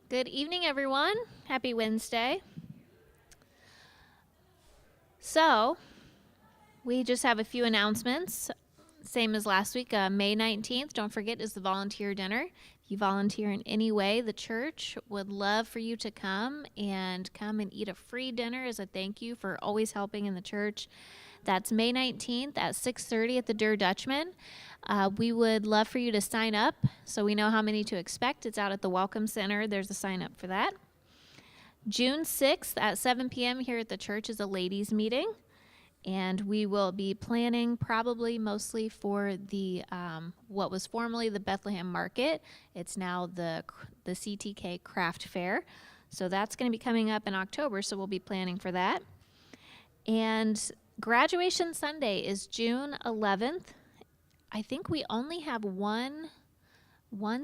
Good evening, everyone. Happy Wednesday. So, we just have a few announcements. Same as last week, May 19th, don't forget, is the volunteer dinner. If you volunteer in any way, the church would love for you to come and eat a free dinner as a thank you for always helping in the church. That's May 19th at 6:30 at the Der Dutchman. We would love for you to sign up so we know how many to expect. It's out at the Welcome Center. There's a sign up for that. June 6th at 7 p.m. here at the church is a ladies' meeting, and we will be planning probably mostly for the what was formerly the Bethlehem Market. It's now the CTK Craft Fair. So that's going to be coming up in October, so we'll be planning for that. And graduation Sunday is June 11th. I think we only have one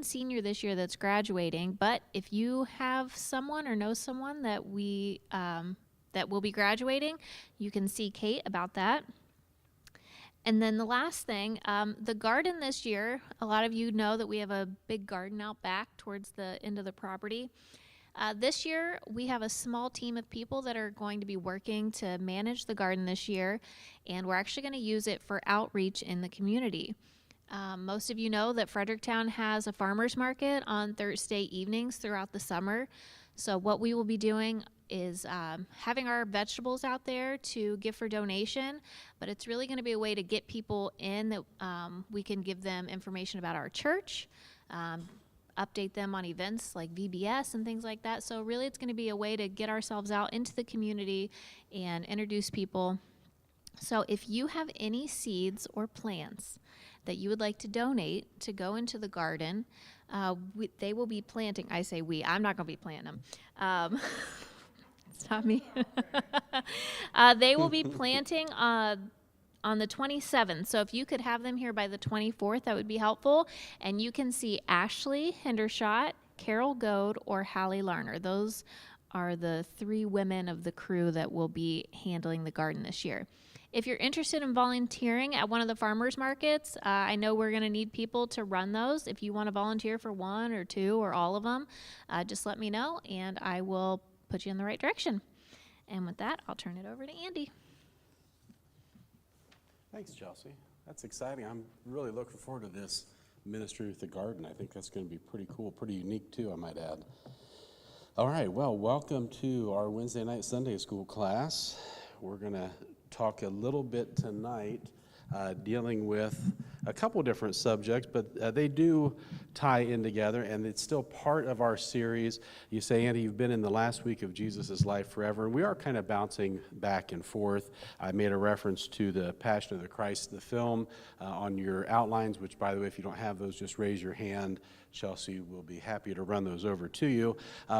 senior this year that's graduating, but if you have someone or know someone that that will be graduating, you can see Kate about that. And then the last thing, the garden this year, a lot of you know that we have a big garden out back towards the end of the property. This year, we have a small team of people that are going to be working to manage the garden this year, and we're actually going to use it for outreach in the community. Most of you know that Fredericktown has a farmer's market on Thursday evenings throughout the summer. So what we will be doing is having our vegetables out there to give for donation, but it's really going to be a way to get people in that we can give them information about our church, update them on events like VBS and things like that. So really it's going to be a way to get ourselves out into the community and introduce people. So if you have any seeds or plants that you would like to donate to go into the garden, they will be planting. I say we. I'm not going to be planting them. It's not me. They will be planting on the 27th. So if you could have them here by the 24th, that would be helpful. And you can see Ashley Hendershot, Carol Goad, or Hallie Larner. Those are the three women of the crew that will be handling the garden this year. If you're interested in volunteering at one of the farmers markets, I know we're going to need people to run those. If you want to volunteer for one or two or all of them, just let me know and I will put you in the right direction. And with that, I'll turn it over to Andy. Thanks, Chelsea. That's exciting. I'm really looking forward to this ministry with the garden. I think that's going to be pretty cool, pretty unique too, I might add. All right, well, welcome to our Wednesday night Sunday school class. We're going to talk a little bit tonight dealing with a couple different subjects, but they do tie in together, and it's still part of our series. You say, Andy, you've been in the last week of Jesus' life forever, and we are kind of bouncing back and forth. I made a reference to the Passion of the Christ, the film, on your outlines, which, by the way, if you don't have those, just raise your hand. Chelsea will be happy to run those over to you.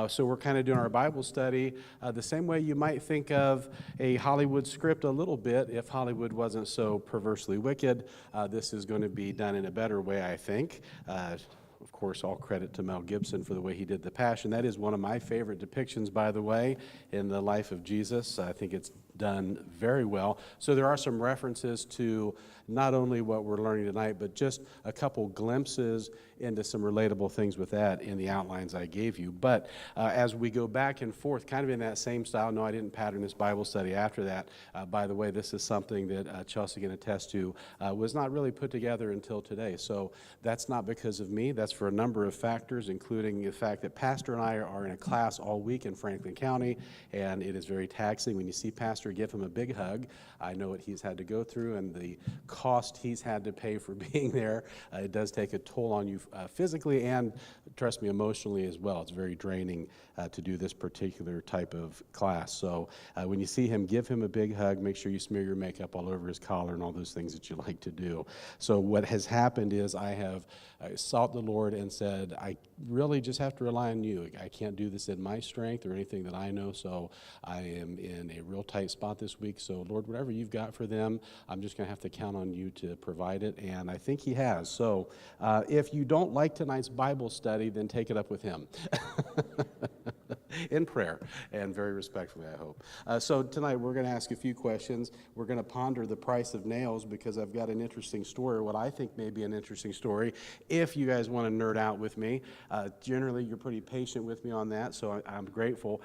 So we're kind of doing our Bible study the same way you might think of a Hollywood script a little bit if Hollywood wasn't so perversely wicked. This is going to be done in a better way, I think. Of course, all credit to Mel Gibson for the way he did The Passion. That is one of my favorite depictions, by the way, in the life of Jesus. I think it's done very well. So there are some references to not only what we're learning tonight, but just a couple glimpses into some relatable things with that in the outlines I gave you. But as we go back and forth, kind of in that same style, no, I didn't pattern this Bible study after that. By the way, this is something that Chelsea can attest to, was not really put together until today. So that's not because of me. That's for a number of factors, including the fact that Pastor and I are in a class all week in Franklin County, and it is very taxing. When you see Pastor, give him a big hug. I know what he's had to go through and the cost he's had to pay for being there. It does take a toll on you physically and, trust me, emotionally as well. It's very draining to do this particular type of class. So when you see him, give him a big hug. Make sure you smear your makeup all over his collar and all those things that you like to do. So what has happened is I have sought the Lord and said, I really just have to rely on you. I can't do this in my strength or anything that I know, so I am in a real tight spot this week. So Lord, whatever you've got for them, I'm just going to have to count on you to provide it, and I think he has. So if you don't like tonight's Bible study, then take it up with him. in prayer and very respectfully, I hope. So tonight we're going to ask a few questions. We're going to ponder the price of nails because I've got an interesting story, what I think may be an interesting story. If you guys want to nerd out with me, generally you're pretty patient with me on that, so I'm grateful.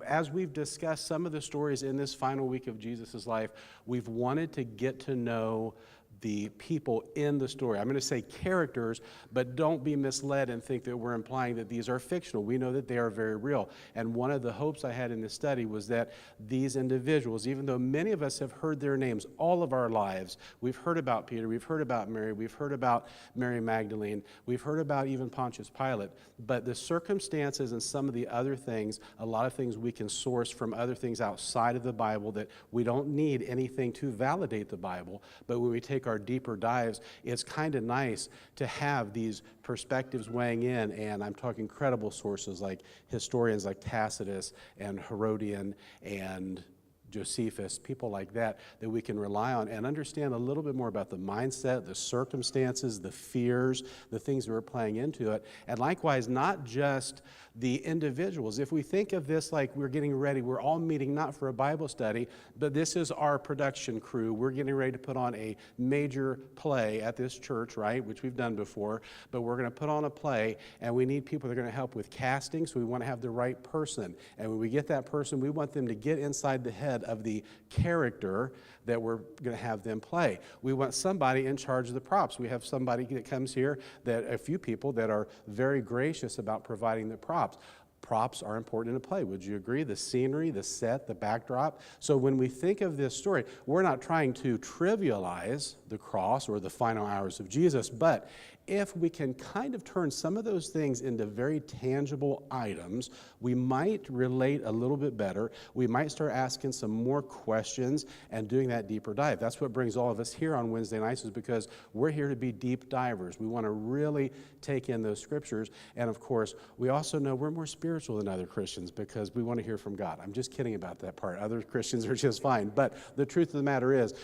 As we've discussed some of the stories in this final week of Jesus' life, we've wanted to get to know the people in the story. I'm going to say characters, but don't be misled and think that we're implying that these are fictional. We know that they are very real. And one of the hopes I had in this study was that these individuals, even though many of us have heard their names all of our lives, we've heard about Peter, we've heard about Mary, we've heard about Mary Magdalene, we've heard about even Pontius Pilate, but the circumstances and some of the other things, a lot of things we can source from other things outside of the Bible that we don't need anything to validate the Bible, but when we take our deeper dives, it's kind of nice to have these perspectives weighing in, and I'm talking credible sources like historians like Tacitus and Herodian and Josephus, people like that, that we can rely on and understand a little bit more about the mindset, the circumstances, the fears, the things that are playing into it, and likewise, not just the individuals. If we think of this like we're getting ready, we're all meeting not for a Bible study, but this is our production crew. We're getting ready to put on a major play at this church, right, which we've done before, but we're going to put on a play, and we need people that are going to help with casting, so we want to have the right person. And when we get that person, we want them to get inside the head of the character that we're going to have them play. We want somebody in charge of the props. We have somebody that comes here, that a few people that are very gracious about providing the props. Props are important in a play. Would you agree? The scenery, the set, the backdrop. So when we think of this story, we're not trying to trivialize the cross or the final hours of Jesus, but if we can kind of turn some of those things into very tangible items, we might relate a little bit better. We might start asking some more questions and doing that deeper dive. That's what brings all of us here on Wednesday nights, is because we're here to be deep divers. We want to really take in those scriptures. And of course, we also know we're more spiritual than other Christians because we want to hear from God. I'm just kidding about that part. Other Christians are just fine. But the truth of the matter is,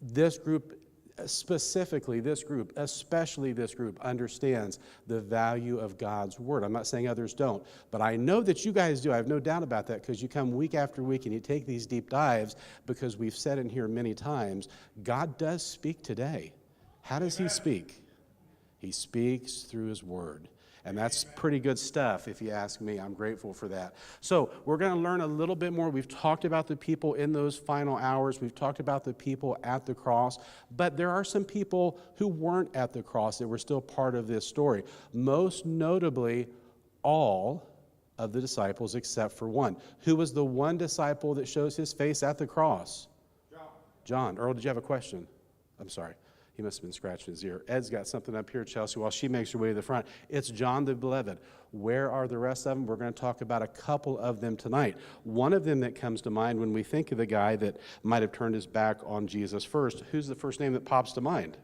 this group, specifically this group, especially this group, understands the value of God's word. I'm not saying others don't, but I know that you guys do. I have no doubt about that, because you come week after week and you take these deep dives, because we've said in here many times, God does speak today. How does he speak? He speaks through his word. And that's pretty good stuff, if you ask me. I'm grateful for that. So we're going to learn a little bit more. We've talked about the people in those final hours. We've talked about the people at the cross. But there are some people who weren't at the cross that were still part of this story. Most notably, all of the disciples except for one. Who was the one disciple that shows his face at the cross? John. Earl, did you have a question? I'm sorry. He must have been scratching his ear. Ed's got something up here, Chelsea, while she makes her way to the front. It's John the Beloved. Where are the rest of them? We're going to talk about a couple of them tonight. One of them that comes to mind when we think of the guy that might have turned his back on Jesus first, who's the first name that pops to mind?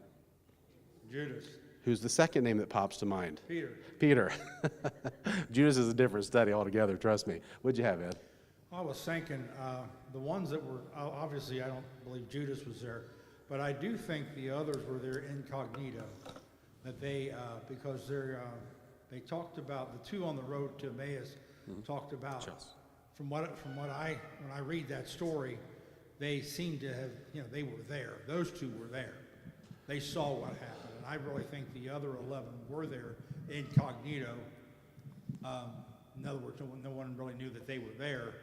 Judas. Who's the second name that pops to mind? Peter. Peter. Judas is a different study altogether, trust me. What'd you have, Ed? I was thinking, the ones that were, obviously I don't believe Judas was there, but I do think the others were there incognito, that they, because they talked about, the two on the road to Emmaus talked about, from what when I read that story, they seemed to have, they were there. Those two were there. They saw what happened, and I really think the other 11 were there incognito. In other words, no one really knew that they were there,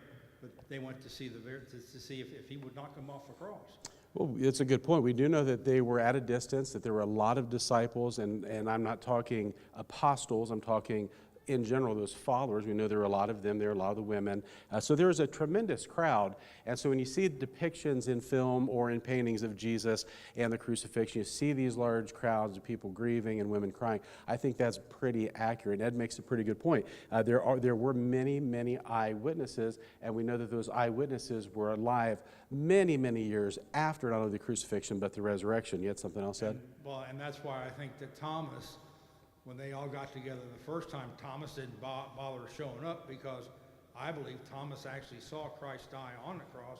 but they went to see to see if he would knock them off the cross. Well, it's a good point. We do know that they were at a distance, that there were a lot of disciples, and I'm not talking apostles, I'm talking in general, those followers. We know there were a lot of them, there were a lot of the women. So there was a tremendous crowd. And so when you see depictions in film or in paintings of Jesus and the crucifixion, you see these large crowds of people grieving and women crying. I think that's pretty accurate. Ed makes a pretty good point. There were many, many eyewitnesses, and we know that those eyewitnesses were alive many, many years after not only the crucifixion but the resurrection. You had something else, Ed? Well, and that's why I think that Thomas, when they all got together the first time, Thomas didn't bother showing up, because I believe Thomas actually saw Christ die on the cross,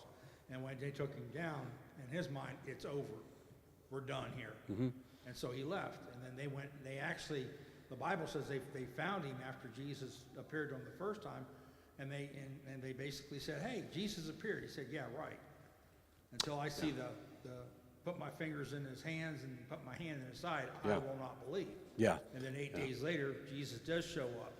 and when they took him down, in his mind, it's over. We're done here. Mm-hmm. And so he left, and then they went, the Bible says they found him after Jesus appeared to them the first time, and they basically said, "Hey, Jesus appeared." He said, "Yeah, right." Until I see the put my fingers in his hands and put my hand in his side, I Yeah. will not believe. Yeah. And then 8 days later, Jesus does show up.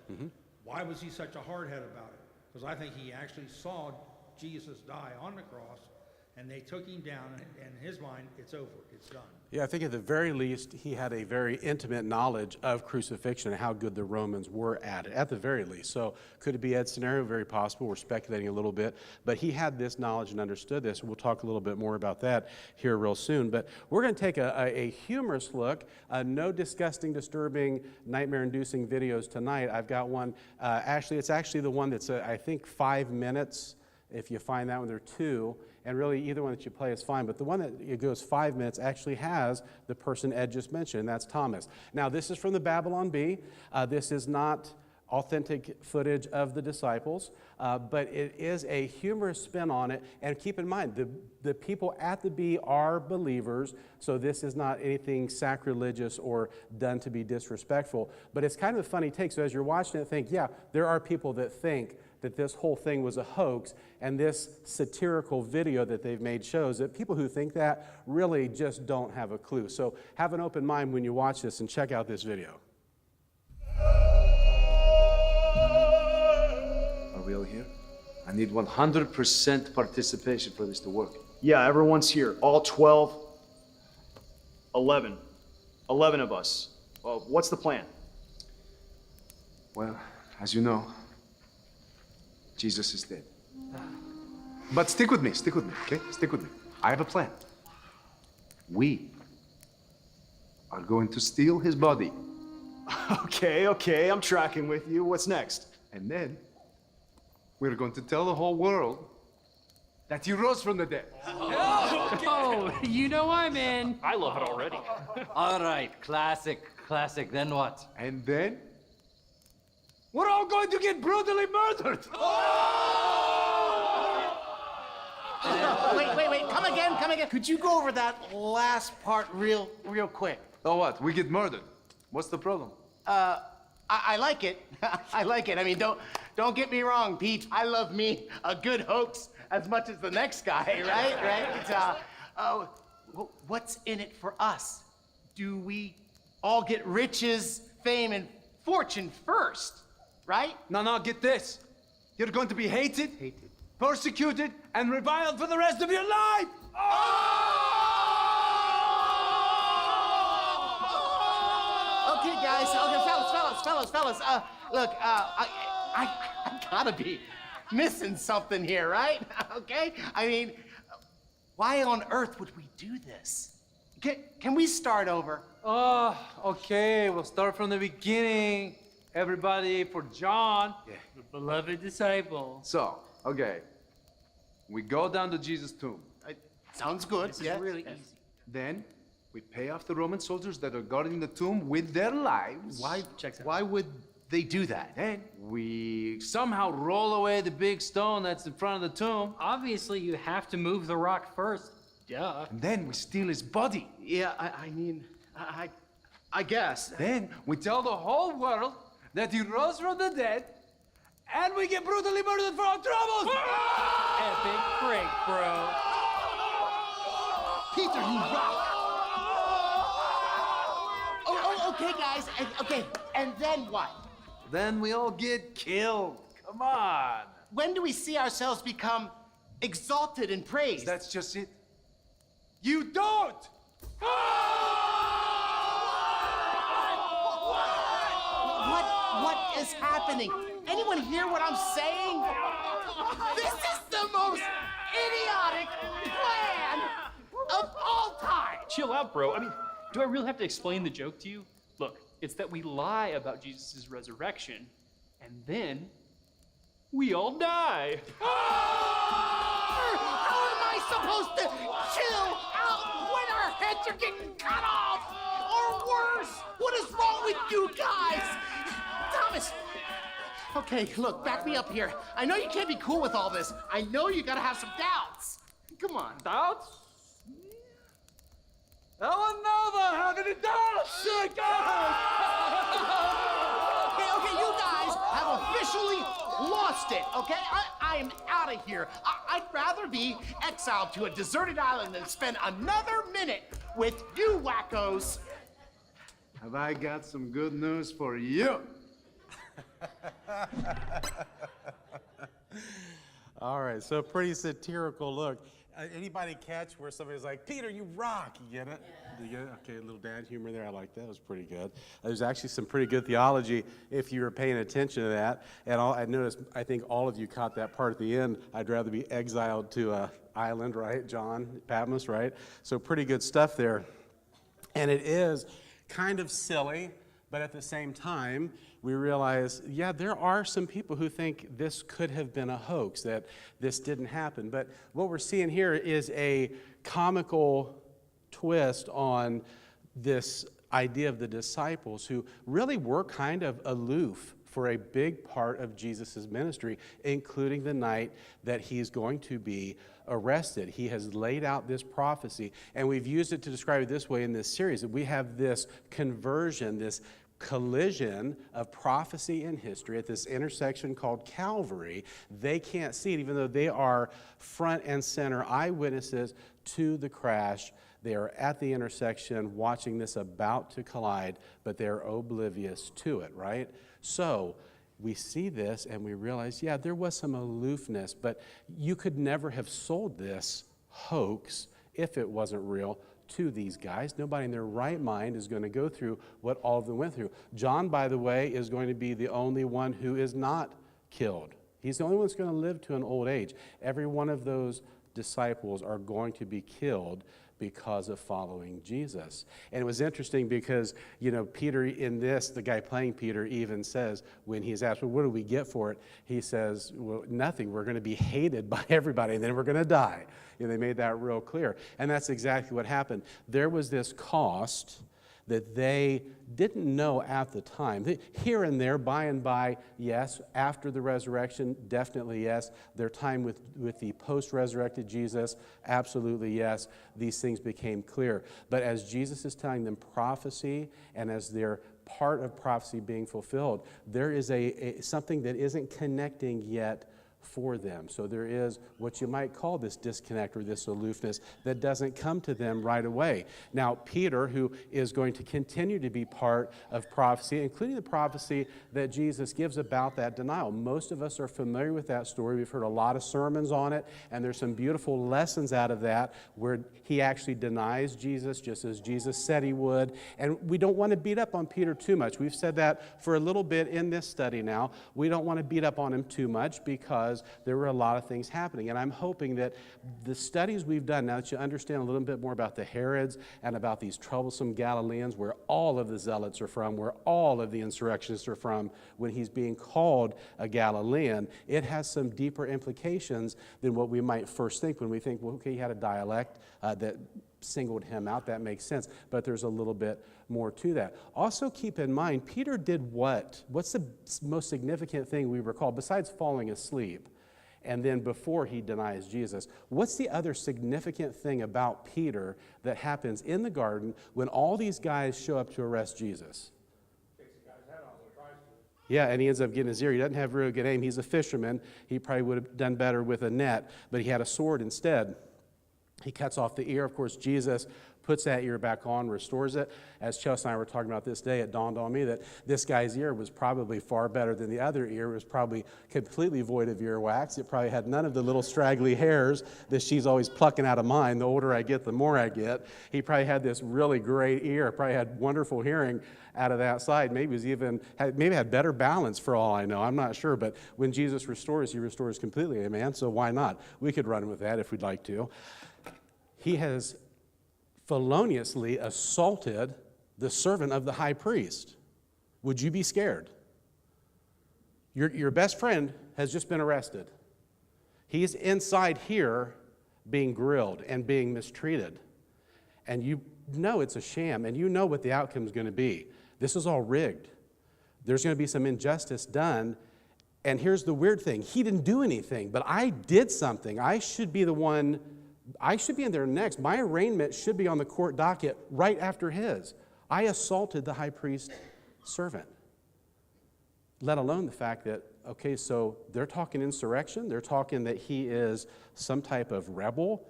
Why was he such a hardhead about it? Because I think he actually saw Jesus die on the cross, and they took him down, and in his mind, it's over, it's done. Yeah, I think at the very least, he had a very intimate knowledge of crucifixion and how good the Romans were at it, at the very least. So could it be Ed's scenario? Very possible. We're speculating a little bit. But he had this knowledge and understood this. We'll talk a little bit more about that here real soon. But we're going to take a humorous look. No disgusting, disturbing, nightmare-inducing videos tonight. I've got one. It's actually the one that's, I think, 5 minutes. If you find that one, there are two. And really, either one that you play is fine. But the one that it goes 5 minutes actually has the person Ed just mentioned, and that's Thomas. Now, this is from the Babylon Bee. This is not authentic footage of the disciples, but it is a humorous spin on it. And keep in mind, the people at the Bee are believers, so this is not anything sacrilegious or done to be disrespectful. But it's kind of a funny take. So as you're watching it, think, yeah, there are people that think that this whole thing was a hoax, and this satirical video that they've made shows that people who think that really just don't have a clue. So have an open mind when you watch this and check out this video. Are we all here? I need 100% participation for this to work. Yeah, everyone's here. All 12, 11. 11 of us. Well, what's the plan? Well, as you know, Jesus is dead. But stick with me, okay? Stick with me. I have a plan. We are going to steal his body, Okay, I'm tracking with you. What's next? and then we're going to tell the whole world that he rose from the dead. Oh, you know I'm in. I love it already. All right, classic. Then what? And then we're all going to get brutally murdered. Wait, come again. Could you go over that last part real quick? Oh, what? We get murdered. What's the problem? I like it. I like it. I mean, don't get me wrong, Pete. I love me a good hoax as much as the next guy, right? What's in it for us? Do we all get riches, fame, and fortune first, right? No, get this. You're going to be hated, persecuted, and reviled for the rest of your life. Okay, guys. Okay, fellas. Look, I gotta be missing something here, right? Okay? I mean, why on earth would we do this? Can we start over? Oh, okay, we'll start from the beginning. Everybody, for John, the beloved disciple. So, okay, we go down to Jesus' tomb. Sounds good. This is really easy. Then we pay off the Roman soldiers that are guarding the tomb with their lives. Why would they do that? Then we somehow roll away the big stone that's in front of the tomb. Obviously, you have to move the rock first. Duh. And then we steal his body. Yeah, I guess. Then we tell the whole world that he rose from the dead, and we get brutally murdered for our troubles. Epic break, bro. Peter, you rock. Okay, guys. Okay, and then what? Then we all get killed. Come on. When do we see ourselves become exalted and praised? That's just it. You don't! What is happening? Anyone hear what I'm saying? This is the most idiotic plan of all time. Chill out, bro. I mean, do I really have to explain the joke to you? Look, it's that we lie about Jesus' resurrection, and then we all die. How am I supposed to chill out when our heads are getting cut off? Or worse, what is wrong with you guys? Thomas! Okay, look, back me up here. I know you can't be cool with all this. I know you gotta have some doubts. Come on. Doubts? Oh no, there have any doubts! Okay, you guys have officially lost lost it, okay? I am out of here. I'd rather be exiled to a deserted island than spend another minute with you wackos. Have I got some good news for you? All right, so pretty satirical look. Anybody catch where somebody's like, Peter, you rock? You get it? You get it? Okay, a little dad humor there. I like that. It was pretty good. There's actually some pretty good theology if you were paying attention to that. And I noticed, I think all of you caught that part at the end. I'd rather be exiled to an island, right? John, Patmos, right? So pretty good stuff there. And it is kind of silly, but at the same time, we realize, yeah, there are some people who think this could have been a hoax, that this didn't happen. But what we're seeing here is a comical twist on this idea of the disciples who really were kind of aloof for a big part of Jesus' ministry, including the night that he's going to be arrested. He has laid out this prophecy, and we've used it to describe it this way in this series, that we have this conversion, this collision of prophecy and history at this intersection called Calvary. They can't see it, even though they are front and center eyewitnesses to the crash. They are at the intersection watching this about to collide, but they're oblivious to it, right? So we see this and we realize, yeah, there was some aloofness, but you could never have sold this hoax if it wasn't real to these guys. Nobody in their right mind is going to go through what all of them went through. John, by the way, is going to be the only one who is not killed. He's the only one that's going to live to an old age. Every one of those disciples are going to be killed because of following Jesus. And it was interesting because, you know, Peter in this, the guy playing Peter even says, when he's asked, well, what do we get for it? He says, well, nothing. We're going to be hated by everybody, and then we're going to die. You know, they made that real clear. And that's exactly what happened. There was this cost that they didn't know at the time. Here and there, by and by, yes. After the resurrection, definitely yes. Their time with the post-resurrected Jesus, absolutely yes. These things became clear. But as Jesus is telling them prophecy, and as they're part of prophecy being fulfilled, there is something that isn't connecting yet for them. So there is what you might call this disconnect or this aloofness that doesn't come to them right away. Now, Peter, who is going to continue to be part of prophecy, including the prophecy that Jesus gives about that denial. Most of us are familiar with that story. We've heard a lot of sermons on it, and there's some beautiful lessons out of that where he actually denies Jesus just as Jesus said he would. And we don't want to beat up on Peter too much. We've said that for a little bit in this study now. We don't want to beat up on him too much because there were a lot of things happening. And I'm hoping that the studies we've done, now that you understand a little bit more about the Herods and about these troublesome Galileans, where all of the zealots are from, where all of the insurrectionists are from, when he's being called a Galilean, it has some deeper implications than what we might first think when we think, well, okay, he had a dialect that singled him out. That makes sense. But there's a little bit more to that. Also keep in mind, Peter did what? What's the most significant thing we recall besides falling asleep? And then before he denies Jesus, what's the other significant thing about Peter that happens in the garden when all these guys show up to arrest Jesus? Yeah, and he ends up getting his ear. He doesn't have real good aim. He's a fisherman. He probably would have done better with a net, but he had a sword instead. He cuts off the ear. Of course, Jesus puts that ear back on, restores it. As Chelsea and I were talking about this day, it dawned on me that this guy's ear was probably far better than the other ear. It was probably completely void of earwax. It probably had none of the little straggly hairs that she's always plucking out of mine. The older I get, the more I get. He probably had this really great ear, probably had wonderful hearing out of that side. Maybe had better balance for all I know. I'm not sure. But when Jesus restores, he restores completely. Amen? So why not? We could run with that if we'd like to. He has feloniously assaulted the servant of the high priest. Would you be scared? Your best friend has just been arrested. He's inside here being grilled and being mistreated. And you know it's a sham, and you know what the outcome is going to be. This is all rigged. There's going to be some injustice done. And here's the weird thing. He didn't do anything, but I did something. I should be the one. I should be in there next. My arraignment should be on the court docket right after his. I assaulted the high priest's servant. let alone the fact that, okay, so they're talking insurrection, they're talking that he is some type of rebel,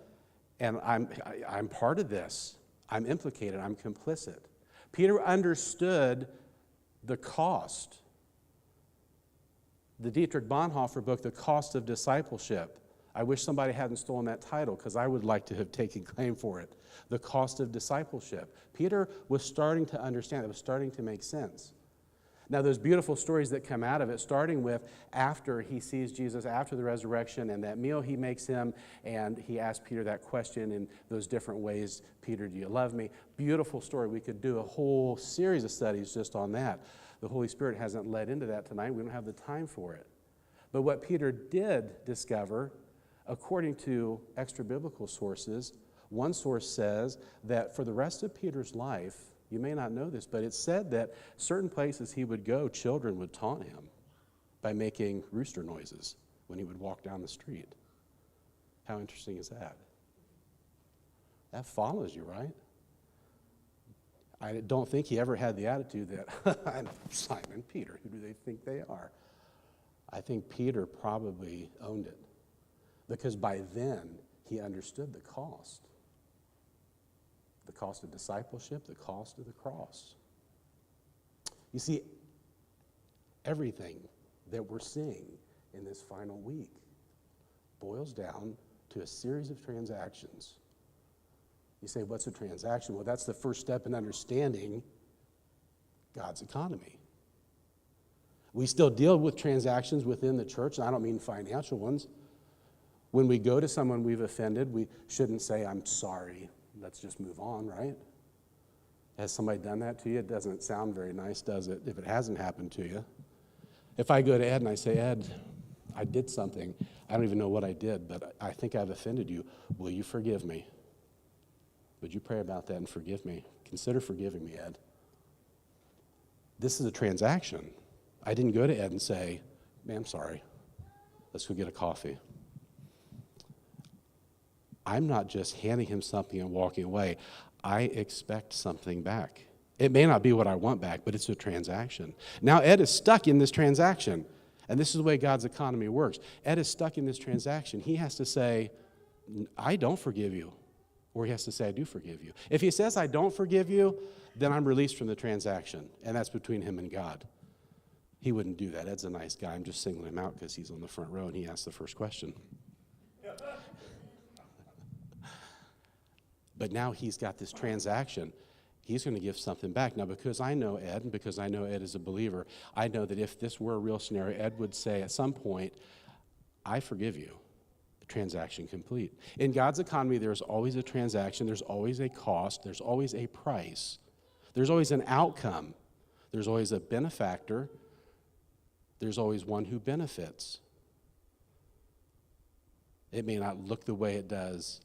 and I'm part of this. I'm implicated, I'm complicit. Peter understood the cost. The Dietrich Bonhoeffer book, The Cost of Discipleship. I wish somebody hadn't stolen that title because I would like to have taken claim for it. The Cost of Discipleship. Peter was starting to understand, it was starting to make sense. Now, those beautiful stories that come out of it, starting with after he sees Jesus after the resurrection and that meal he makes him, and he asks Peter that question in those different ways, Peter, do you love me? Beautiful story. We could do a whole series of studies just on that. The Holy Spirit hasn't led into that tonight. We don't have the time for it. But what Peter did discover, according to extra-biblical sources, one source says that for the rest of Peter's life, you may not know this, but it said that certain places he would go, children would taunt him by making rooster noises when he would walk down the street. How interesting is that? That follows you, right? I don't think he ever had the attitude that, I'm Simon Peter, who do they think they are? I think Peter probably owned it because by then he understood the cost. The cost of discipleship, the cost of the cross. You see, everything that we're seeing in this final week boils down to a series of transactions. You say, what's a transaction? Well, that's the first step in understanding God's economy. We still deal with transactions within the church, and I don't mean financial ones. When we go to someone we've offended, we shouldn't say, I'm sorry. Let's just move on, right? Has somebody done that to you? It doesn't sound very nice, does it, if it hasn't happened to you? If I go to Ed and I say, Ed, I did something. I don't even know what I did, but I think I've offended you. Will you forgive me? Would you pray about that and forgive me? Consider forgiving me, Ed. This is a transaction. I didn't go to Ed and say, man, I'm sorry. Let's go get a coffee. I'm not just handing him something and walking away. I expect something back. It may not be what I want back, but it's a transaction. Now, Ed is stuck in this transaction, and this is the way God's economy works. Ed is stuck in this transaction. He has to say, I don't forgive you, or he has to say, I do forgive you. If he says, I don't forgive you, then I'm released from the transaction, and that's between him and God. He wouldn't do that. Ed's a nice guy. I'm just singling him out because he's on the front row, and he asked the first question. But now he's got this transaction. He's going to give something back. Now, because I know Ed, and because I know Ed is a believer, I know that if this were a real scenario, Ed would say at some point, I forgive you. Transaction complete. In God's economy, there's always a transaction. There's always a cost. There's always a price. There's always an outcome. There's always a benefactor. There's always one who benefits. It may not look the way it does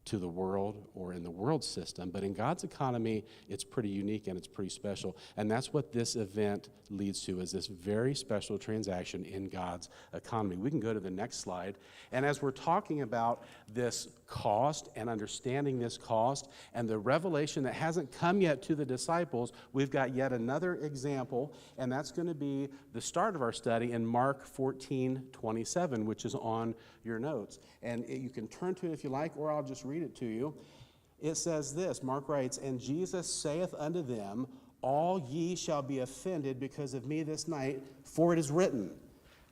to the world or in the world system, but in God's economy, it's pretty unique and it's pretty special. And that's what this event leads to, is this very special transaction in God's economy. We can go to the next slide. And as we're talking about this cost and understanding this cost and the revelation that hasn't come yet to the disciples, we've got yet another example, and that's going to be the start of our study in Mark 14:27, which is on your notes. And you can turn to it if you like, or I'll just read it to you. It says this, Mark writes, And Jesus saith unto them, All ye shall be offended because of me this night, for it is written,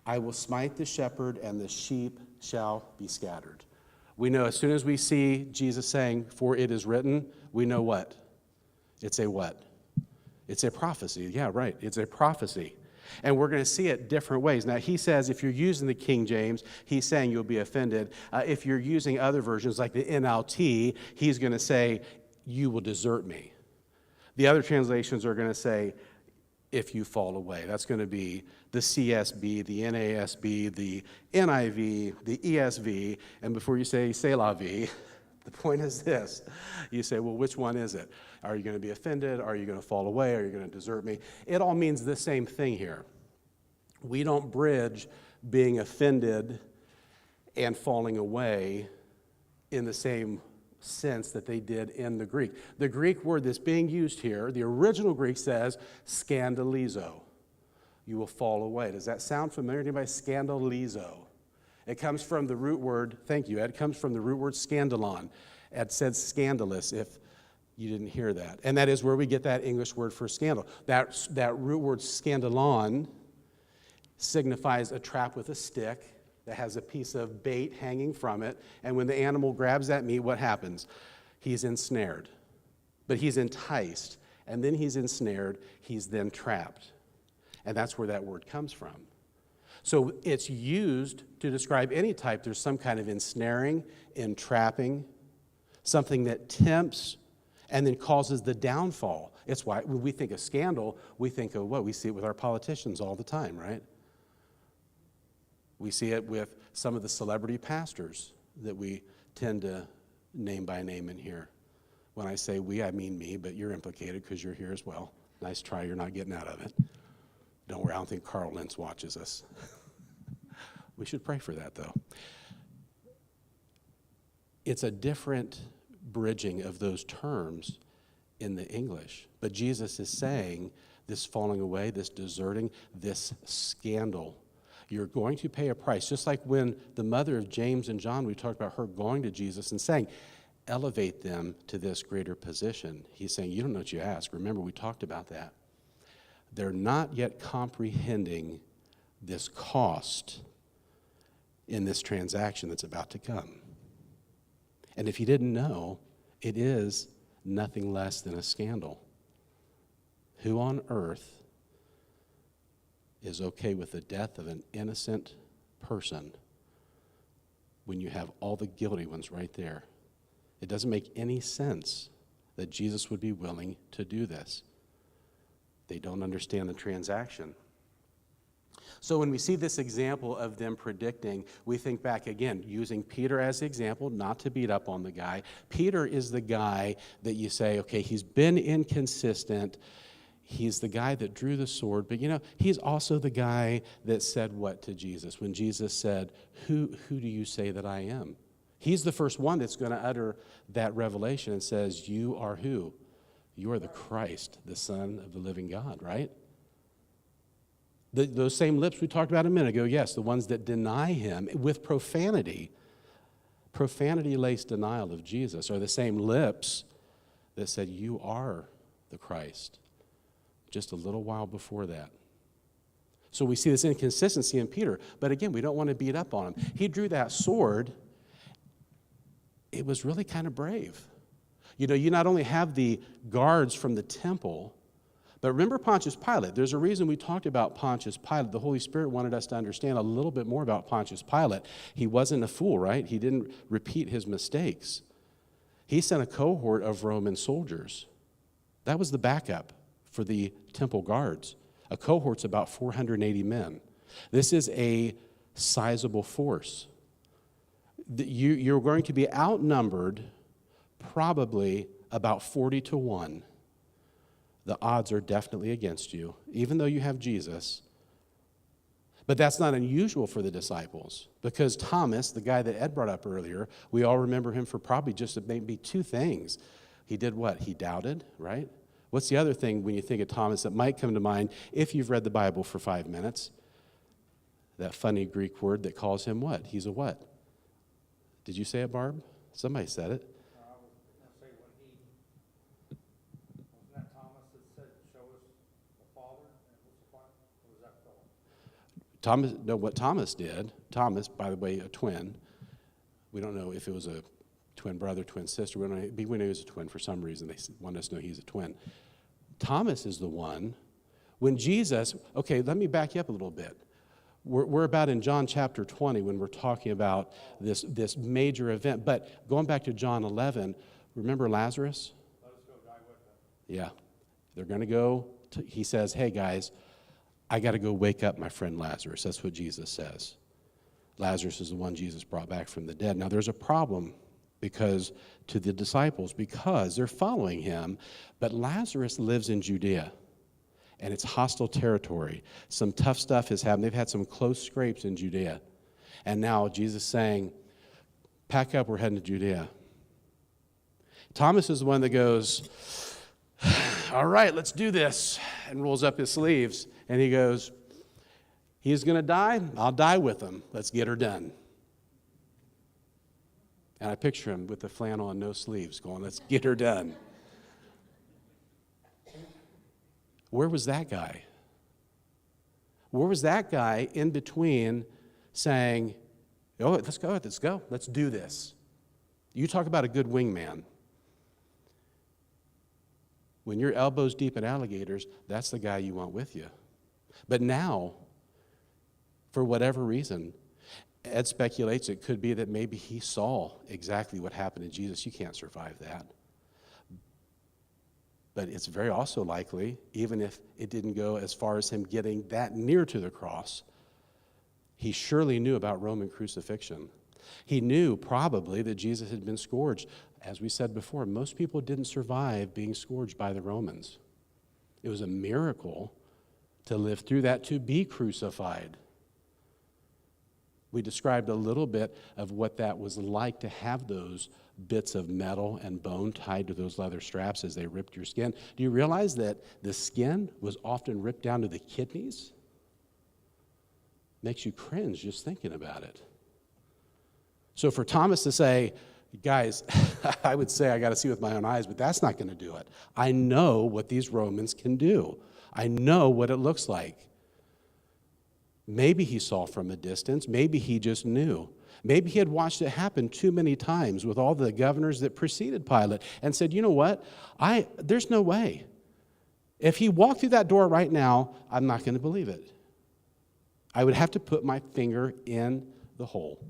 I will smite the shepherd, and the sheep shall be scattered. We know as soon as we see Jesus saying, for it is written, we know what? It's a what? It's a prophecy. Yeah, right. It's a prophecy. And we're going to see it different ways. Now, he says if you're using the King James, he's saying you'll be offended. If you're using other versions like the NLT, he's going to say, you will desert me. The other translations are going to say, if you fall away. That's going to be the CSB, the NASB, the NIV, the ESV. And before you say, c'est la vie, the point is this. You say, well, which one is it? Are you going to be offended? Are you going to fall away? Are you going to desert me? It all means the same thing here. We don't bridge being offended and falling away in the same sense that they did in the Greek. The Greek word that's being used here, the original Greek says scandalizo. you will fall away. Does that sound familiar to anybody? Scandalizo. It comes from the root word, thank you, Ed, it comes from the root word scandalon. Ed said scandalous if you didn't hear that. And that is where we get that English word for scandal. That root word scandalon signifies a trap with a stick that has a piece of bait hanging from it. And when the animal grabs that meat, what happens? He's ensnared. But he's enticed. And then he's ensnared. He's then trapped. And that's where that word comes from. So it's used to describe any type. There's some kind of ensnaring, entrapping, something that tempts and then causes the downfall. It's why when we think of scandal, we think of what? We see it with our politicians all the time, right? We see it with some of the celebrity pastors that we tend to name by name in here. When I say we, I mean me, but you're implicated because you're here as well. Nice try, you're not getting out of it. Don't worry, I don't think Carl Lentz watches us. We should pray for that, though. It's a different bridging of those terms in the English. But Jesus is saying this falling away, this deserting, this scandal. You're going to pay a price. Just like when the mother of James and John, we talked about her going to Jesus and saying, elevate them to this greater position. He's saying, you don't know what you ask. Remember, we talked about that. They're not yet comprehending this cost in this transaction that's about to come. And if you didn't know, it is nothing less than a scandal. Who on earth is okay with the death of an innocent person when you have all the guilty ones right there? It doesn't make any sense that Jesus would be willing to do this. They don't understand the transaction. So when we see this example of them predicting, we think back again, using Peter as the example, not to beat up on the guy. Peter is the guy that you say, okay, he's been inconsistent. He's the guy that drew the sword, but he's also the guy that said what to Jesus? When Jesus said, who do you say that I am? He's the first one that's going to utter that revelation and says, you are who? You are the Christ, the Son of the living God, right? Those same lips we talked about a minute ago, yes, the ones that deny him with profanity, profanity-laced denial of Jesus, are the same lips that said, you are the Christ, just a little while before that. So we see this inconsistency in Peter, but again, we don't want to beat up on him. He drew that sword. It was really kind of brave. You not only have the guards from the temple, but remember Pontius Pilate. There's a reason we talked about Pontius Pilate. The Holy Spirit wanted us to understand a little bit more about Pontius Pilate. He wasn't a fool, right? He didn't repeat his mistakes. He sent a cohort of Roman soldiers. That was the backup for the temple guards. A cohort's about 480 men. This is a sizable force. You're going to be outnumbered probably about 40-1. The odds are definitely against you, even though you have Jesus. But that's not unusual for the disciples, because Thomas, the guy that Ed brought up earlier, we all remember him for probably just maybe two things. He did what? He doubted, right? What's the other thing when you think of Thomas that might come to mind if you've read the Bible for 5 minutes? That funny Greek word that calls him what? He's a what? Did you say it, Barb? Somebody said it. I was going to say wasn't that Thomas that said, show us the Father, and it was the Father? Or was that Philip? What Thomas did, Thomas, by the way, a twin. We don't know if it was a twin brother, twin sister. We know he was a twin for some reason. They want us to know he's a twin. Thomas is the one. When Jesus, okay, let me back you up a little bit. We're about in John chapter 20 when we're talking about this major event. But going back to John 11, remember Lazarus? Let us go die with them. Yeah. They're going to go. He says, hey, guys, I got to go wake up my friend Lazarus. That's what Jesus says. Lazarus is the one Jesus brought back from the dead. Now, there's a problem to the disciples because they're following him, but Lazarus lives in Judea. And it's hostile territory. Some tough stuff has happened. They've had some close scrapes in Judea. And now Jesus is saying, pack up, we're heading to Judea. Thomas is the one that goes, all right, let's do this, and rolls up his sleeves. And he goes, He's going to die. I'll die with him. Let's get her done. And I picture him with the flannel and no sleeves going, let's get her done. Where was that guy? Where was that guy in between saying, oh, let's go, let's do this? You talk about a good wingman. When you're elbows deep in alligators, that's the guy you want with you. But now, for whatever reason, Ed speculates it could be that maybe he saw exactly what happened to Jesus. You can't survive that. But it's very also likely, even if it didn't go as far as him getting that near to the cross, he surely knew about Roman crucifixion. He knew probably that Jesus had been scourged. As we said before, most people didn't survive being scourged by the Romans. It was a miracle to live through that, to be crucified. We described a little bit of what that was like to have those bits of metal and bone tied to those leather straps as they ripped your skin. Do you realize that the skin was often ripped down to the kidneys? Makes you cringe just thinking about it. So for Thomas to say, guys, I would say I got to see with my own eyes, but that's not going to do it. I know what these Romans can do. I know what it looks like. Maybe he saw from a distance. Maybe he just knew. Maybe he had watched it happen too many times with all the governors that preceded Pilate and said, you know what? There's no way. If he walked through that door right now, I'm not going to believe it. I would have to put my finger in the hole,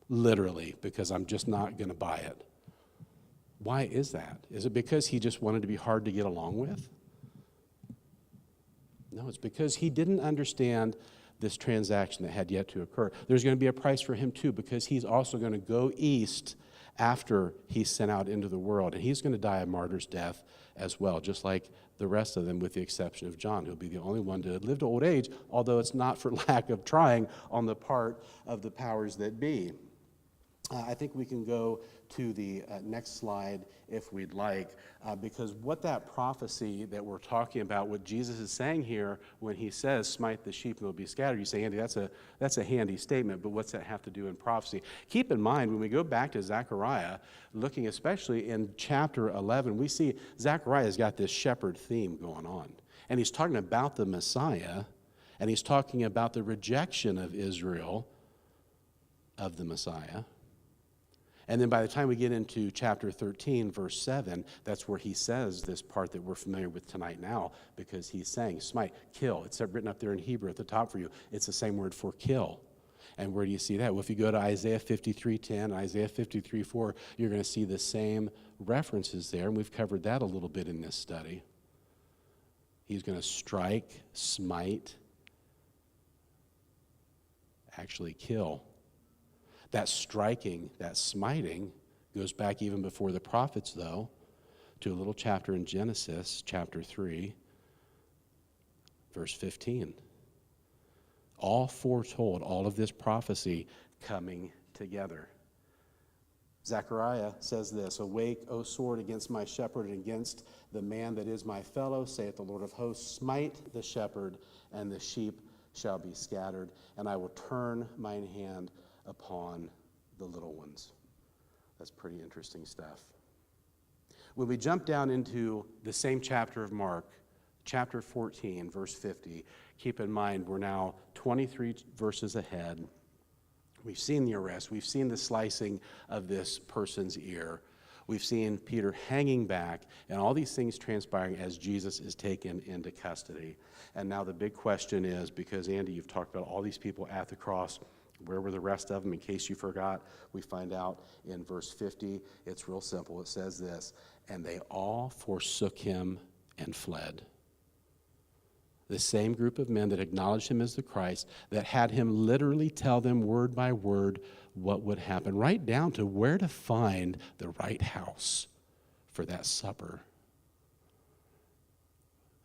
literally, because I'm just not going to buy it. Why is that? Is it because he just wanted to be hard to get along with? No, it's because he didn't understand this transaction that had yet to occur. There's going to be a price for him too, because he's also going to go east after he's sent out into the world, and he's going to die a martyr's death as well, just like the rest of them, with the exception of John, who'll be the only one to live to old age, although it's not for lack of trying on the part of the powers that be. I think we can go to the next slide if we'd like, because what that prophecy that we're talking about, what Jesus is saying here when he says, smite the sheep and they'll be scattered, you say, Andy, that's a handy statement, but what's that have to do in prophecy? Keep in mind, when we go back to Zechariah, looking especially in chapter 11, we see Zechariah's got this shepherd theme going on. And he's talking about the Messiah, and he's talking about the rejection of Israel of the Messiah. And then by the time we get into chapter 13, verse 7, that's where he says this part that we're familiar with tonight now, because he's saying, smite, kill. It's written up there in Hebrew at the top for you. It's the same word for kill. And where do you see that? Well, if you go to Isaiah 53:10, Isaiah 53:4, you're going to see the same references there, and we've covered that a little bit in this study. He's going to strike, smite, actually kill. That striking, that smiting, goes back even before the prophets, though, to a little chapter in Genesis, chapter 3, verse 15. All foretold, all of this prophecy coming together. Zechariah says this, awake, O sword, against my shepherd and against the man that is my fellow, saith the Lord of hosts, smite the shepherd, and the sheep shall be scattered, and I will turn mine hand upon the little ones. That's pretty interesting stuff. When we jump down into the same chapter of Mark, chapter 14, verse 50, keep in mind we're now 23 verses ahead. We've seen the arrest. We've seen the slicing of this person's ear. We've seen Peter hanging back, and all these things transpiring as Jesus is taken into custody. And now the big question is, because Andy, you've talked about all these people at the cross, where were the rest of them? In case you forgot, we find out in verse 50. It's real simple. It says this, and they all forsook him and fled. The same group of men that acknowledged him as the Christ, that had him literally tell them word by word what would happen, right down to where to find the right house for that supper.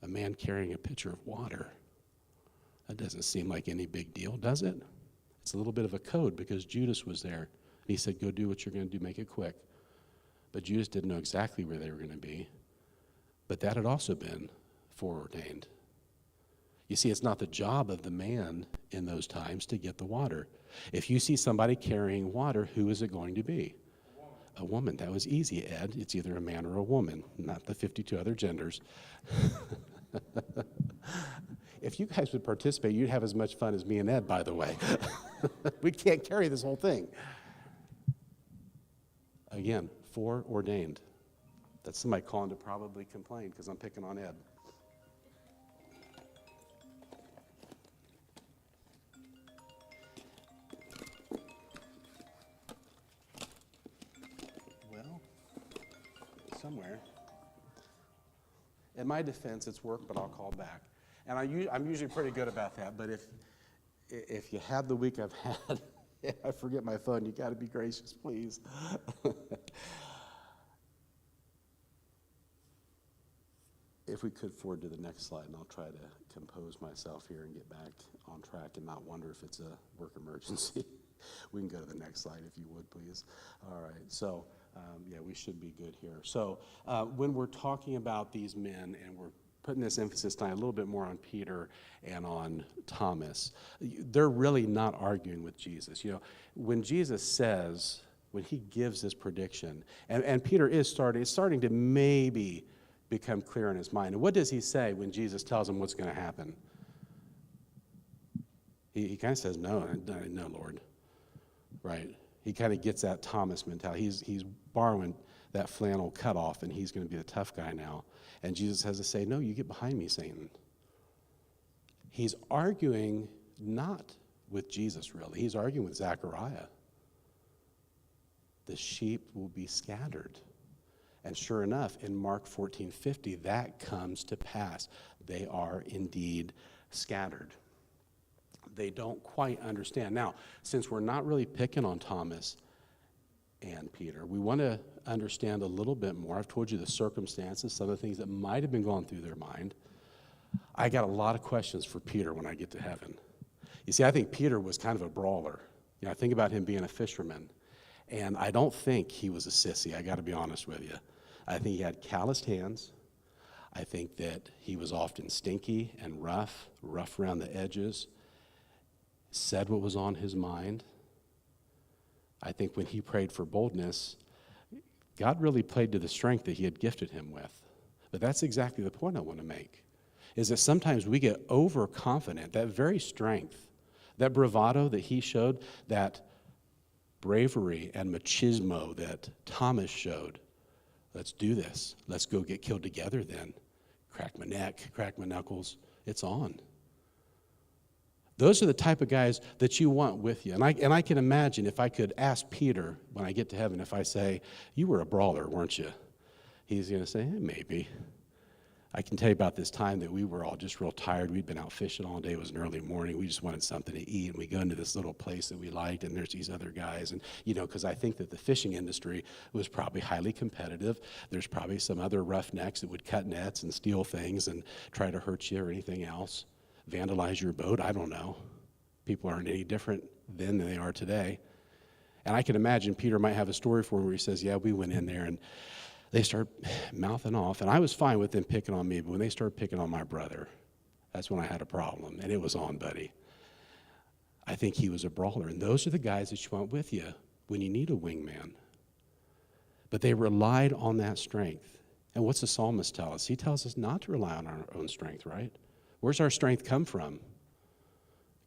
A man carrying a pitcher of water. That doesn't seem like any big deal, does it? It's a little bit of a code because Judas was there. And he said, go do what you're going to do, make it quick. But Judas didn't know exactly where they were going to be. But that had also been foreordained. You see, it's not the job of the man in those times to get the water. If you see somebody carrying water, who is it going to be? A woman. That was easy, Ed. It's either a man or a woman, not the 52 other genders. If you guys would participate, you'd have as much fun as me and Ed, by the way. We can't carry this whole thing. Again, foreordained. That's somebody calling to probably complain because I'm picking on Ed. Well, somewhere. In my defense, it's work, but I'll call back. And I'm usually pretty good about that, but if you had the week I've had, I forget my phone, you got to be gracious, please. If we could forward to the next slide, and I'll try to compose myself here and get back on track and not wonder if it's a work emergency. We can go to the next slide if you would, please. All right, so yeah, we should be good here. So when we're talking about these men and we're putting this emphasis tonight a little bit more on Peter and on Thomas, they're really not arguing with Jesus. You know, when Jesus says, when he gives this prediction, and Peter is starting to maybe become clear in his mind. And what does he say when Jesus tells him what's going to happen? He kind of says, no, Lord, right? He kind of gets that Thomas mentality. He's borrowing that flannel cutoff, and he's going to be the tough guy now. And Jesus has to say, no, you get behind me, Satan. He's arguing not with Jesus, really. He's arguing with Zechariah. The sheep will be scattered. And sure enough, in Mark 14:50, that comes to pass. They are indeed scattered. They don't quite understand. Now, since we're not really picking on Thomas and Peter, we want to understand a little bit more. I've told you the circumstances, some of the things that might have been going through their mind. I got a lot of questions for Peter when I get to heaven. You see, I think Peter was kind of a brawler. You know, I think about him being a fisherman, and I don't think he was a sissy. I got to be honest with you. I think he had calloused hands. I think that he was often stinky and rough around the edges, said what was on his mind. I think when he prayed for boldness, God really played to the strength that he had gifted him with. But that's exactly the point I want to make, is that sometimes we get overconfident. That very strength, that bravado that he showed, that bravery and machismo that Thomas showed, let's do this. Let's go get killed together then. Crack my neck, crack my knuckles. It's on. Those are the type of guys that you want with you. And I can imagine if I could ask Peter when I get to heaven, if I say, you were a brawler, weren't you? He's going to say, maybe. I can tell you about this time that we were all just real tired. We'd been out fishing all day. It was an early morning. We just wanted something to eat. And we go into this little place that we liked, and there's these other guys. And, you know, because I think that the fishing industry was probably highly competitive. There's probably some other roughnecks that would cut nets and steal things and try to hurt you or anything else. Vandalize your boat. I don't know. People aren't any different then than they are today. And I can imagine Peter might have a story for him where he says, yeah, we went in there and they start mouthing off, and I was fine with them picking on me, but when they started picking on my brother, that's when I had a problem, and it was on, buddy. I think he was a brawler, and those are the guys that you want with you when you need a wingman. But they relied on that strength. And what's the psalmist tell us? He tells us not to rely on our own strength, right? Where's our strength come from?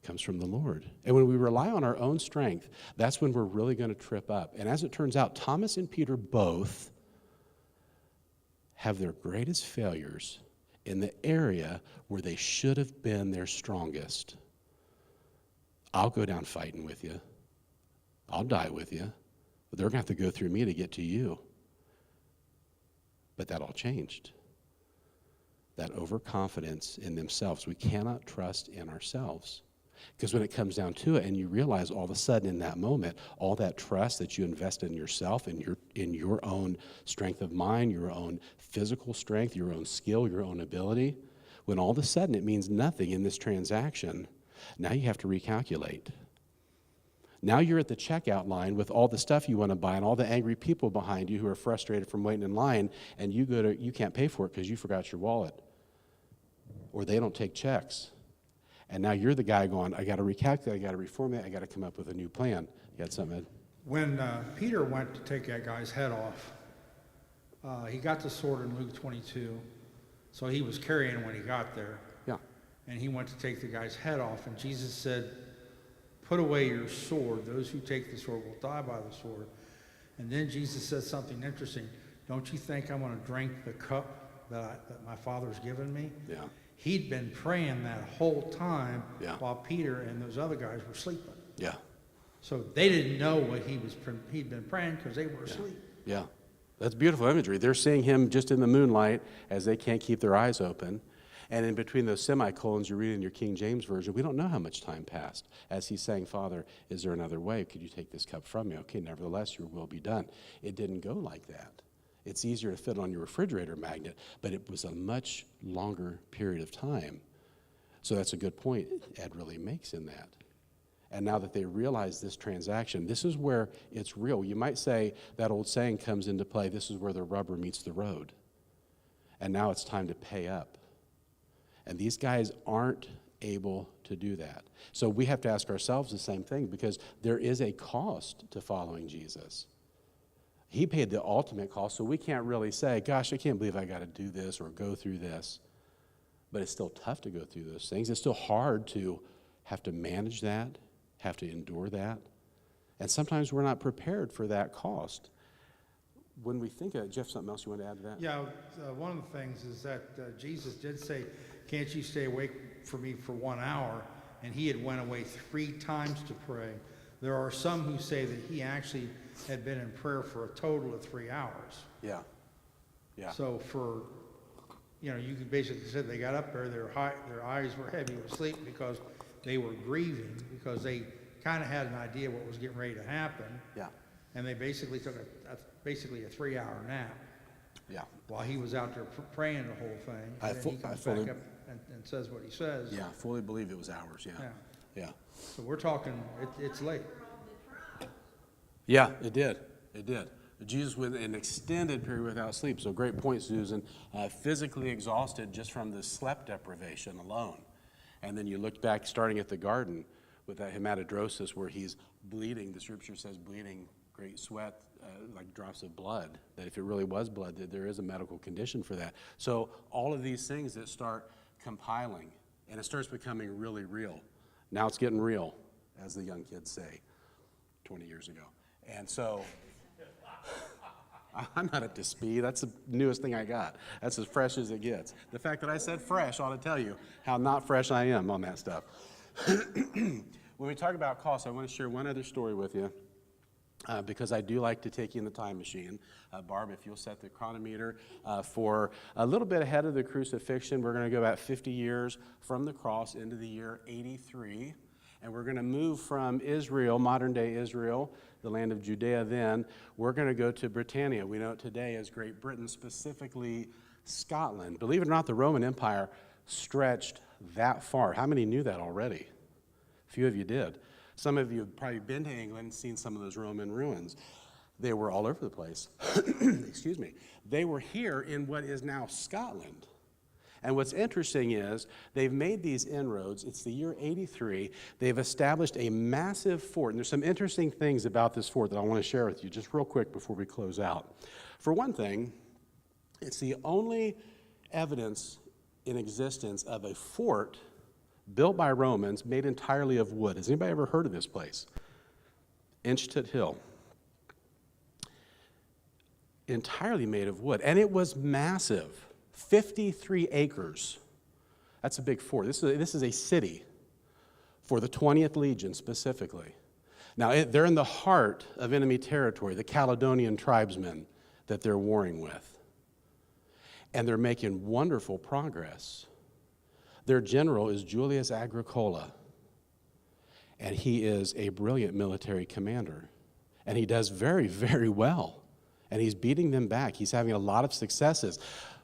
It comes from the Lord. And when we rely on our own strength, that's when we're really going to trip up. And as it turns out, Thomas and Peter both have their greatest failures in the area where they should have been their strongest. I'll go down fighting with you. I'll die with you. But they're going to have to go through me to get to you. But that all changed. That overconfidence in themselves. We cannot trust in ourselves. Because when it comes down to it, and you realize all of a sudden in that moment, all that trust that you invested in yourself, in your own strength of mind, your own physical strength, your own skill, your own ability, when all of a sudden it means nothing in this transaction, now you have to recalculate. Now you're at the checkout line with all the stuff you want to buy and all the angry people behind you who are frustrated from waiting in line, and you can't pay for it because you forgot your wallet. Or they don't take checks. And now you're the guy going, I got to recalculate, I got to reform that, I got to come up with a new plan. You had something, Ed? When Peter went to take that guy's head off, he got the sword in Luke 22, so he was carrying it when he got there. Yeah. And he went to take the guy's head off, and Jesus said, put away your sword. Those who take the sword will die by the sword. And then Jesus said something interesting. Don't you think I'm going to drink the cup that my Father's given me? Yeah. He'd been praying that whole time Yeah. while Peter and those other guys were sleeping. Yeah. So they didn't know what he'd been praying because they were asleep. Yeah. That's beautiful imagery. They're seeing him just in the moonlight as they can't keep their eyes open. And in between those semicolons you read in your King James Version, we don't know how much time passed as he's saying, Father, is there another way? Could you take this cup from me? Okay, nevertheless, your will be done. It didn't go like that. It's easier to fit on your refrigerator magnet, but it was a much longer period of time. So that's a good point Ed really makes in that. And now that they realize this transaction, this is where it's real. You might say that old saying comes into play, this is where the rubber meets the road. And now it's time to pay up. And these guys aren't able to do that. So we have to ask ourselves the same thing, because there is a cost to following Jesus. He paid the ultimate cost, so we can't really say, gosh, I can't believe I got to do this or go through this. But it's still tough to go through those things. It's still hard to have to manage that, have to endure that. And sometimes we're not prepared for that cost. When we think of, Jeff, something else you want to add to that? Yeah, one of the things is that Jesus did say, can't you stay awake for me for 1 hour? And he had went away 3 times to pray. There are some who say that he actually had been in prayer for a total of 3 hours. Yeah. Yeah. So for, you could basically say they got up there, their eyes were heavy with sleep because they were grieving, because they kind of had an idea what was getting ready to happen. Yeah. And they basically took basically a 3-hour nap. Yeah. While he was out there praying the whole thing. And then he comes back up and says what he says. Yeah, fully believe it was hours, yeah. Yeah. So we're talking, it's late. Yeah, it did. It did. Jesus went an extended period without sleep. So great point, Susan. Physically exhausted just from the sleep deprivation alone. And then you look back, starting at the garden, with that hematidrosis where he's bleeding. The scripture says bleeding, great sweat, like drops of blood. That if it really was blood, that there is a medical condition for that. So all of these things that start compiling, and it starts becoming really real. Now it's getting real, as the young kids say 20 years ago. And so I'm not up to speed. That's the newest thing I got. That's as fresh as it gets. The fact that I said fresh ought to tell you how not fresh I am on that stuff. When we talk about cost, I want to share one other story with you, because I do like to take you in the time machine. Barb, if you'll set the chronometer for a little bit ahead of the crucifixion, we're going to go about 50 years from the cross into the year 83. And we're going to move from Israel, modern-day Israel, the land of Judea then. We're going to go to Britannia. We know it today as Great Britain, specifically Scotland. Believe it or not, the Roman Empire stretched that far. How many knew that already? A few of you did. Some of you have probably been to England and seen some of those Roman ruins. They were all over the place. Excuse me. They were here in what is now Scotland. And what's interesting is they've made these inroads. It's the year 83. They've established a massive fort. And there's some interesting things about this fort that I want to share with you just real quick before we close out. For one thing, it's the only evidence in existence of a fort built by Romans made entirely of wood. Has anybody ever heard of this place? Inchtot Hill. Entirely made of wood. And it was massive. 53 acres. That's a big fort. This is a city for the 20th Legion specifically. Now, they're in the heart of enemy territory, the Caledonian tribesmen that they're warring with. And they're making wonderful progress. Their general is Julius Agricola, and he is a brilliant military commander. And he does very, very well. And he's beating them back. He's having a lot of successes.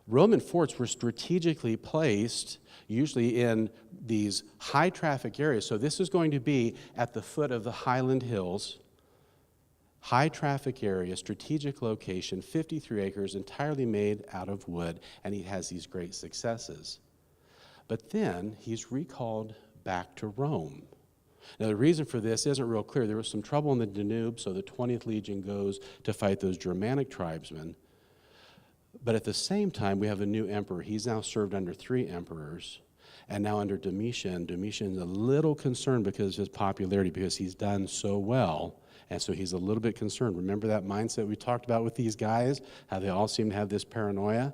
Roman forts were strategically placed, usually in these high traffic areas. So this is going to be at the foot of the Highland Hills, high traffic area, strategic location, 53 acres, entirely made out of wood, and he has these great successes. But then he's recalled back to Rome. Now, the reason for this isn't real clear. There was some trouble in the Danube, so the 20th Legion goes to fight those Germanic tribesmen. But at the same time, we have a new emperor. He's now served under 3 emperors, and now under Domitian. Domitian's a little concerned because of his popularity, because he's done so well, and so he's a little bit concerned. Remember that mindset we talked about with these guys, how they all seem to have this paranoia?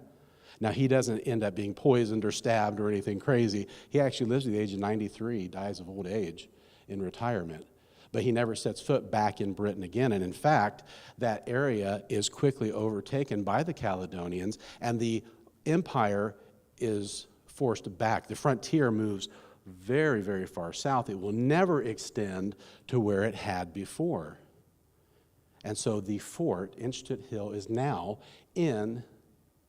Now, he doesn't end up being poisoned or stabbed or anything crazy. He actually lives to the age of 93, dies of old age in retirement. But he never sets foot back in Britain again. And in fact, that area is quickly overtaken by the Caledonians, and the empire is forced back. The frontier moves very, very far south. It will never extend to where it had before. And so the fort, Inchtet Hill, is now in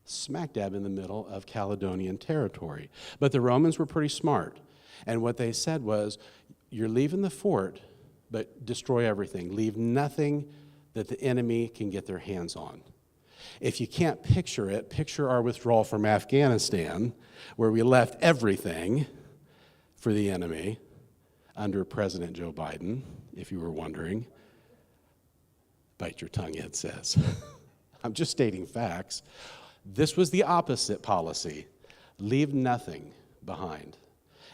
smack dab in the middle of Caledonian territory. But the Romans were pretty smart. And what they said was, you're leaving the fort, but destroy everything. Leave nothing that the enemy can get their hands on. If you can't picture it, picture our withdrawal from Afghanistan, where we left everything for the enemy under President Joe Biden, if you were wondering. Bite your tongue, Ed says. I'm just stating facts. This was the opposite policy. Leave nothing behind.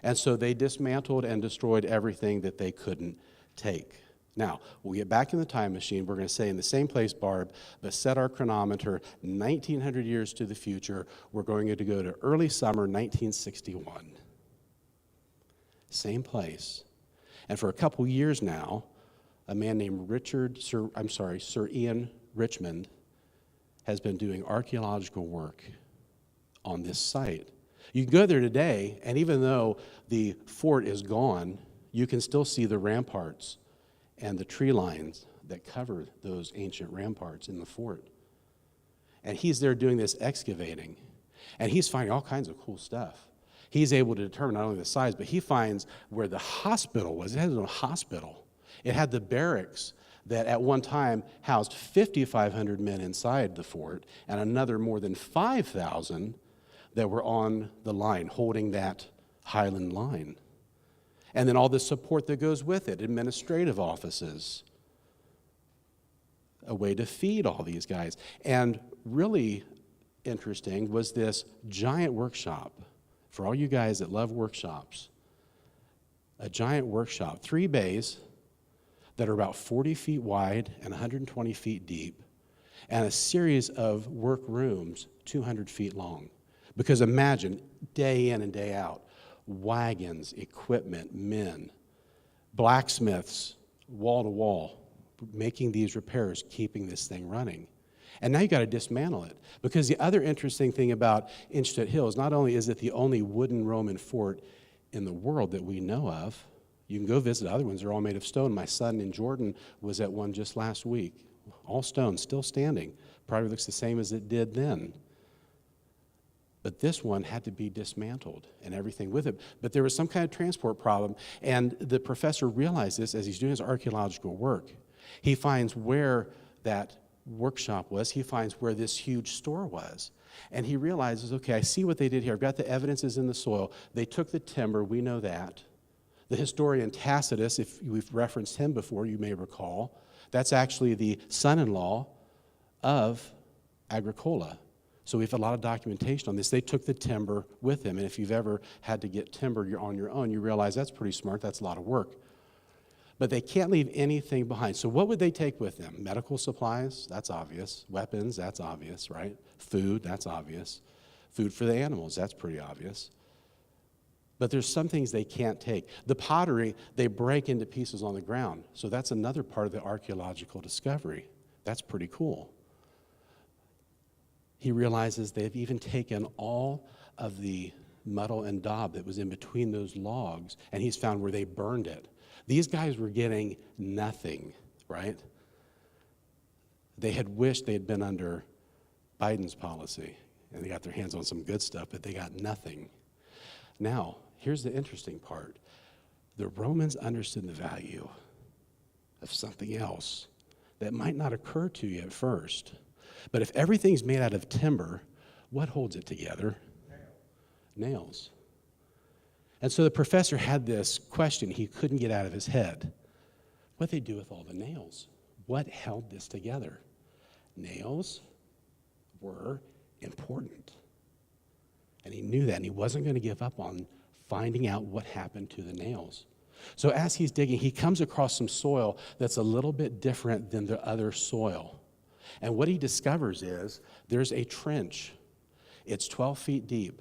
And so they dismantled and destroyed everything that they couldn't take. Now, we'll get back in the time machine. We're going to say in the same place, Barb, but set our chronometer 1,900 years to the future. We're going to go to early summer 1961. Same place. And for a couple years now, a man named Sir Ian Richmond has been doing archaeological work on this site. You can go there today, and even though the fort is gone, you can still see the ramparts and the tree lines that cover those ancient ramparts in the fort. And he's there doing this excavating, and he's finding all kinds of cool stuff. He's able to determine not only the size, but he finds where the hospital was. It had a hospital. It had the barracks that at one time housed 5,500 men inside the fort, and another more than 5,000 that were on the line, holding that Highland line. And then all the support that goes with it, administrative offices, a way to feed all these guys. And really interesting was this giant workshop. For all you guys that love workshops, a giant workshop, 3 bays that are about 40 feet wide and 120 feet deep, and a series of work rooms 200 feet long. Because imagine, day in and day out, wagons, equipment, men, blacksmiths, wall to wall, making these repairs, keeping this thing running. And now you got to dismantle it. Because the other interesting thing about Inchtet Hill is not only is it the only wooden Roman fort in the world that we know of, you can go visit other ones, they're all made of stone. My son in Jordan was at one just last week. All stone, still standing. Probably looks the same as it did then. But this one had to be dismantled and everything with it. But there was some kind of transport problem, and the professor realized this as he's doing his archaeological work. He finds where that workshop was. He finds where this huge store was. And he realizes, okay, I see what they did here. I've got the evidences in the soil. They took the timber, we know that. The historian Tacitus, if we've referenced him before, you may recall, that's actually the son-in-law of Agricola. So we have a lot of documentation on this. They took the timber with them, and if you've ever had to get timber on your own, you realize that's pretty smart, that's a lot of work. But they can't leave anything behind. So what would they take with them? Medical supplies, that's obvious. Weapons, that's obvious, right? Food, that's obvious. Food for the animals, that's pretty obvious. But there's some things they can't take. The pottery, they break into pieces on the ground. So that's another part of the archaeological discovery. That's pretty cool. He realizes they've even taken all of the metal and daub that was in between those logs, and he's found where they burned it. These guys were getting nothing, right? They had wished they had been under Biden's policy, and they got their hands on some good stuff, but they got nothing. Now, here's the interesting part. The Romans understood the value of something else that might not occur to you at first. But if everything's made out of timber, what holds it together? Nails. And so the professor had this question he couldn't get out of his head. What did they do with all the nails? What held this together? Nails were important. And he knew that, and he wasn't going to give up on finding out what happened to the nails. So as he's digging, he comes across some soil that's a little bit different than the other soil. And what he discovers is there's a trench. It's 12 feet deep,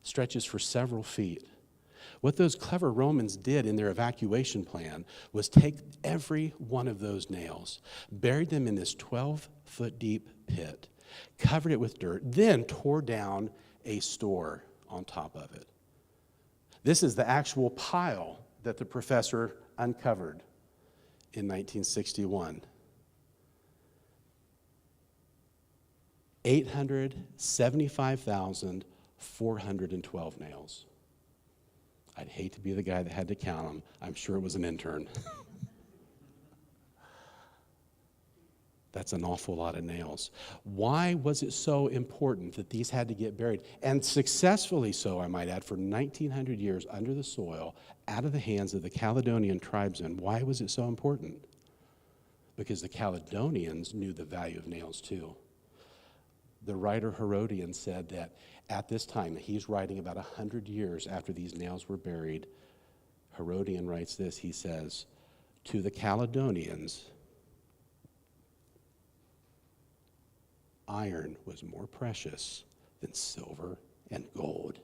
stretches for several feet. What those clever Romans did in their evacuation plan was take every one of those nails, buried them in this 12-foot deep pit, covered it with dirt, then tore down a store on top of it. This is the actual pile that the professor uncovered in 1961. 875,412 nails. I'd hate to be the guy that had to count them. I'm sure it was an intern. That's an awful lot of nails. Why was it so important that these had to get buried? And successfully so, I might add, for 1,900 years under the soil, out of the hands of the Caledonian tribesmen. Why was it so important? Because the Caledonians knew the value of nails too. The writer Herodian said that at this time, he's writing about 100 years after these nails were buried, Herodian writes this, he says, to the Caledonians, iron was more precious than silver and gold.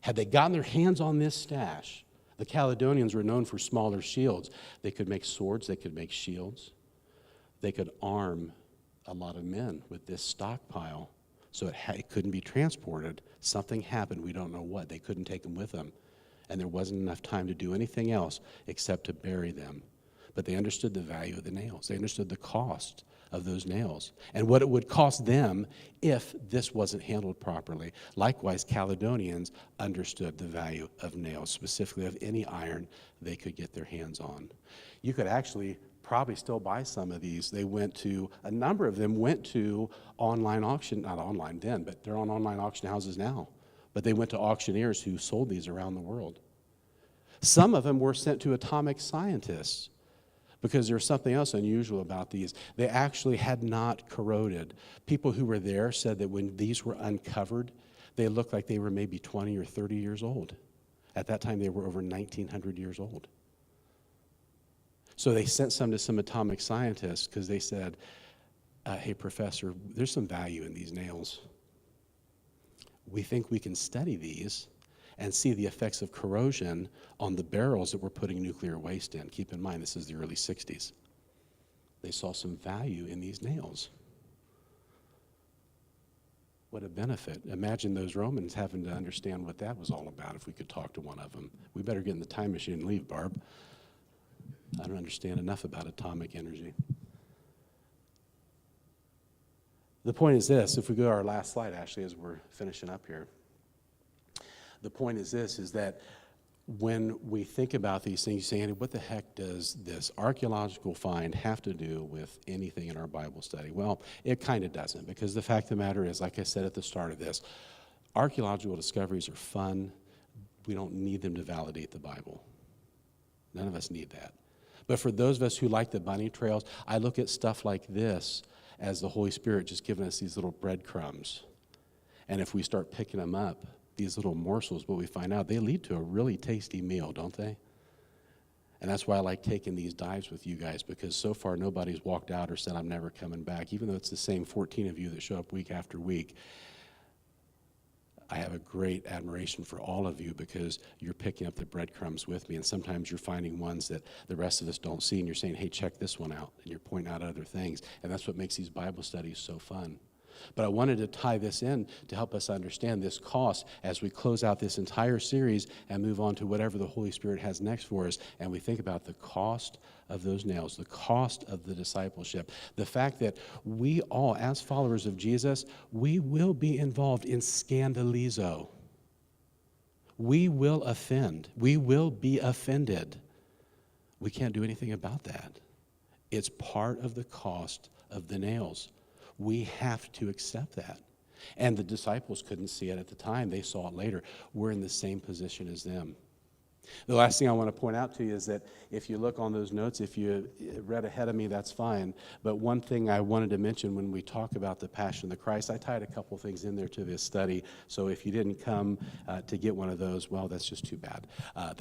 Had they gotten their hands on this stash, the Caledonians were known for smaller shields. They could make swords, they could make shields. They could arm a lot of men with this stockpile so it couldn't be transported. Something happened, we don't know what. They couldn't take them with them. And there wasn't enough time to do anything else except to bury them. But they understood the value of the nails. They understood the cost of those nails and what it would cost them if this wasn't handled properly. Likewise, Caledonians understood the value of nails, specifically of any iron they could get their hands on. You could actually probably still buy some of these. A number of them went to online auction, not online then, but they're on online auction houses now. But they went to auctioneers who sold these around the world. Some of them were sent to atomic scientists because there's something else unusual about these. They actually had not corroded. People who were there said that when these were uncovered, they looked like they were maybe 20 or 30 years old. At that time, they were over 1,900 years old. So they sent some to some atomic scientists because they said, hey, professor, there's some value in these nails. We think we can study these and see the effects of corrosion on the barrels that we're putting nuclear waste in. Keep in mind, this is the early 60s. They saw some value in these nails. What a benefit. Imagine those Romans having to understand what that was all about if we could talk to one of them. We better get in the time machine and leave, Barb. I don't understand enough about atomic energy. The point is this, if we go to our last slide, Ashley, as we're finishing up here. The point is this, is that when we think about these things, you say, Andy, what the heck does this archaeological find have to do with anything in our Bible study? Well, it kind of doesn't, because the fact of the matter is, like I said at the start of this, archaeological discoveries are fun. We don't need them to validate the Bible. None of us need that. But for those of us who like the bunny trails, I look at stuff like this as the Holy Spirit just giving us these little breadcrumbs. And if we start picking them up, these little morsels, what we find out, they lead to a really tasty meal, don't they? And that's why I like taking these dives with you guys, because so far nobody's walked out or said, I'm never coming back, even though it's the same 14 of you that show up week after week. I have a great admiration for all of you because you're picking up the breadcrumbs with me, and sometimes you're finding ones that the rest of us don't see, and you're saying, hey, check this one out, and you're pointing out other things, and that's what makes these Bible studies so fun. But I wanted to tie this in to help us understand this cost as we close out this entire series and move on to whatever the Holy Spirit has next for us, and we think about the cost of those nails, the cost of the discipleship, the fact that we all, as followers of Jesus, we will be involved in scandalizo. We will offend. We will be offended. We can't do anything about that. It's part of the cost of the nails. We have to accept that. And the disciples couldn't see it at the time. They saw it later. We're in the same position as them. The last thing I want to point out to you is that if you look on those notes, if you read ahead of me, that's fine. But one thing I wanted to mention when we talk about the Passion of the Christ, I tied a couple things in there to this study. So if you didn't come to get one of those, well, that's just too bad.